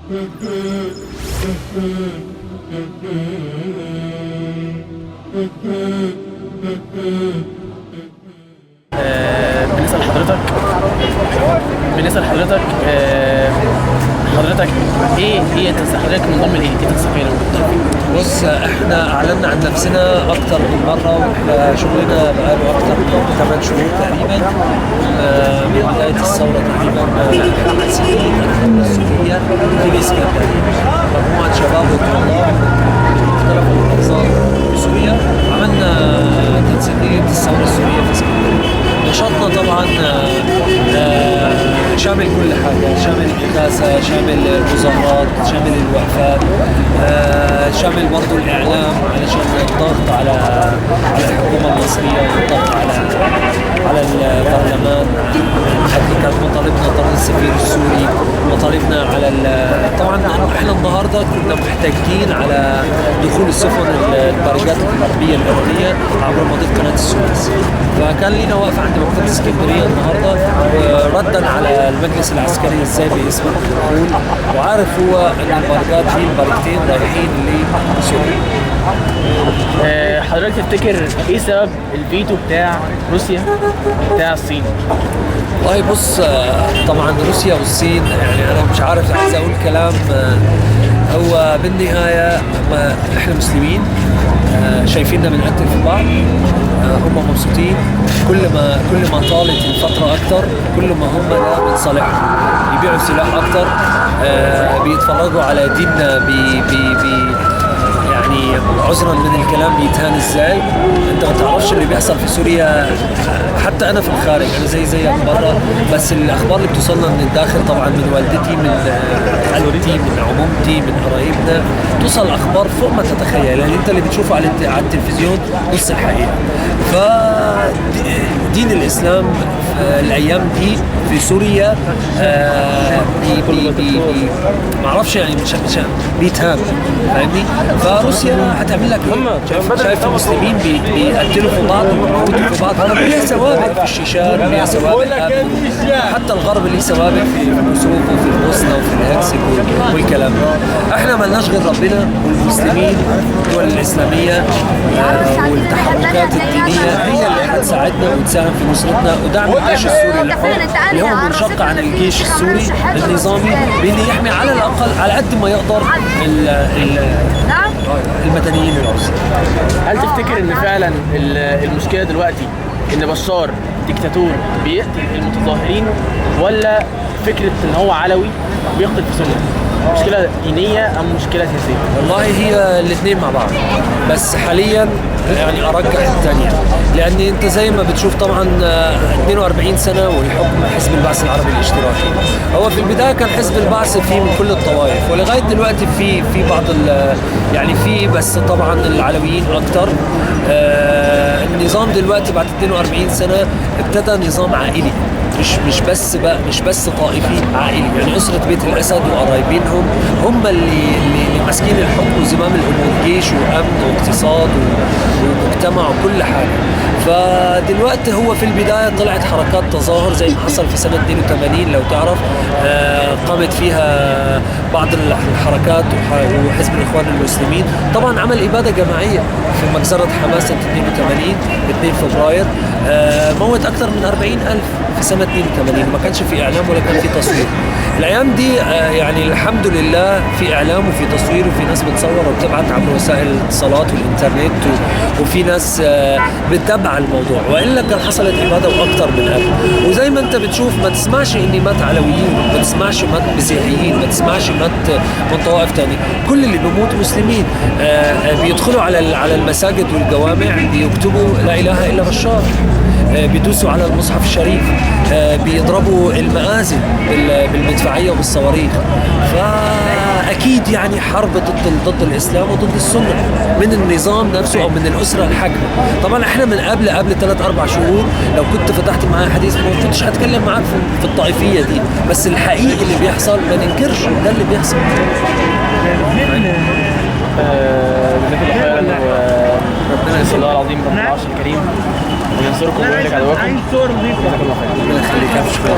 بالنسبة لحضرتك حضرتك ايه حضرتك منضم لايه؟ ايه تنصحينا؟ بص، احنا اعلنا عن نفسنا اكتر من مره، واحنا شغلنا بقاله اكتر من 8 شهور تقريبا من بدايه الثوره تقريبا. حاسين السوريه في الاسكندريه مجموعه شباب وطلاب من مختلف المحافظات في سوريا، عملنا تنسيقيه الثوره السوريه في اسكندريه. نشاطنا طبعا شامل كل حاجه، شامل الإغاثة، شامل المظاهرات، شامل الوقفات، شامل برضه الاعلام علشان الضغط على الحكومه المصريه، والضغط على البرلمان. كانت مطالبنا طرد السفير السوري، مطالبنا على طبعا احنا النهارده كنا محتاجين على دخول السفن البارجات الغربيه الايرانيه عبر مضيق قناه السويس، فكان لنا وقفه عند مكتبه اسكندريه النهارده ردا على المجلس العسكري ازاي بيسمح بالدخول، وعارف هو ان البارجات دي البارجتين رايحين لسوريا. حضرتك تفتكر ايه سبب الفيتو بتاع روسيا بتاع الصين؟ والله بص، طبعا روسيا والصين يعني انا مش عارف، عايز اقول كلام هو بالنهايه احنا مسلمين، شايفيننا بنقتل في بعض، هم مبسوطين. كل ما طالت الفتره اكتر كل ما هم ده من صالحهم، يبيعوا سلاح اكتر، بيتفرجوا على ديننا يعني عذرا من الكلام بيتهان ازاي. انت ما تعرفش اللي بيحصل في سوريا، حتى انا في الخارج، انا زيك برا، بس الاخبار اللي بتوصلنا من الداخل طبعا من والدتي، من خالتي، من عمومتي، من قرايبنا، توصل اخبار فوق ما تتخيل. يعني انت اللي بتشوفه على التلفزيون نص الحقيقه. فدين الاسلام الايام دي في سوريا ما اعرفش يعني مش بيتهان، فاهمني؟ فروسيا هتعمل لك ايه؟ شايف المسلمين بيقتلوا في بعض وبيموتوا في بعض، ليها سوابق في الشيشان، ليها سوابق، حتى الغرب ليه سوابق في الكسوف وفي البوسنه وفي الهكسك والكلام ده. احنا مالناش غير ربنا والمسلمين والدول الاسلاميه والتحركات الدينيه هي اللي هتساعدنا وتساهم في نصرتنا ودعم الجيش السوري اللي هو منشق عن الجيش السوري النظامي، بانه يحمي على الاقل على قد ما يقدر المدنيين العرس. هل تفتكر ان فعلا المشكله دلوقتي ان بشار ديكتاتور بيقتل المتظاهرين، ولا فكره ان هو علوي بيقتل في سوريا؟ مشكله دينيه ام مشكله سياسيه؟ والله هي الاثنين مع بعض، بس حاليا يعني ارجح الثانيه، لان انت زي ما بتشوف طبعا 42 سنه والحكم حزب البعث العربي الاشتراكي. هو في البدايه كان حزب البعث فيه من كل الطوائف، ولغايه دلوقتي في بعض يعني في، بس طبعا العلويين اكثر. النظام دلوقتي بعد 42 سنه ابتدى نظام عائلي، مش بس طائفي، عائلي. يعني اسره بيت الاسد وقرايبينهم هم اللي ماسكين الحكم وزمام الامور، جيش وامن واقتصاد ومجتمع وكل حاجه. فدلوقتي هو في البدايه طلعت حركات تظاهر زي ما حصل في سنه 82 لو تعرف، قامت فيها بعض الحركات وحزب الاخوان المسلمين طبعا عمل اباده جماعيه في مجزره حماس 82 2 فبراير، موت اكثر من 40,000 في سنه 82. ما كانش في اعلام ولا كان في تصوير. الايام دي يعني الحمد لله في اعلام وفي تصوير وفي ناس بتصور وبتبعت عبر وسائل الاتصالات والانترنت، وفي ناس بتتابع الموضوع، والا كان حصلت اباده واكثر من قبل. وزي ما انت بتشوف ما تسمعش اني مات علويين، ما تسمعش مات مسيحيين، ما تسمعش مات من طوائف ثانيه، كل اللي بيموت مسلمين. بيدخلوا على المساجد والجوامع بيكتبوا لا اله الا بشار، بيدوسوا على المصحف الشريف، بيضربوا المآذن بالمدفعية وبالصواريخ. فأكيد يعني حرب ضد الإسلام وضد السنة من النظام نفسه أو من الأسرة الحاكمة. طبعا احنا من قبل 3-4 شهور لو كنت فتحت معايا حديث ما كنتش هتكلم معاك في الطائفية دي، بس الحقيقي اللي بيحصل ما ننكرش ده اللي بيحصل. جزاك الله خيرا، وربنا يسأل الله العظيم رب العرش الكريم وينصركم ويهلك عدوكم. جزاك الله خير. ربنا يخليك. شكرا.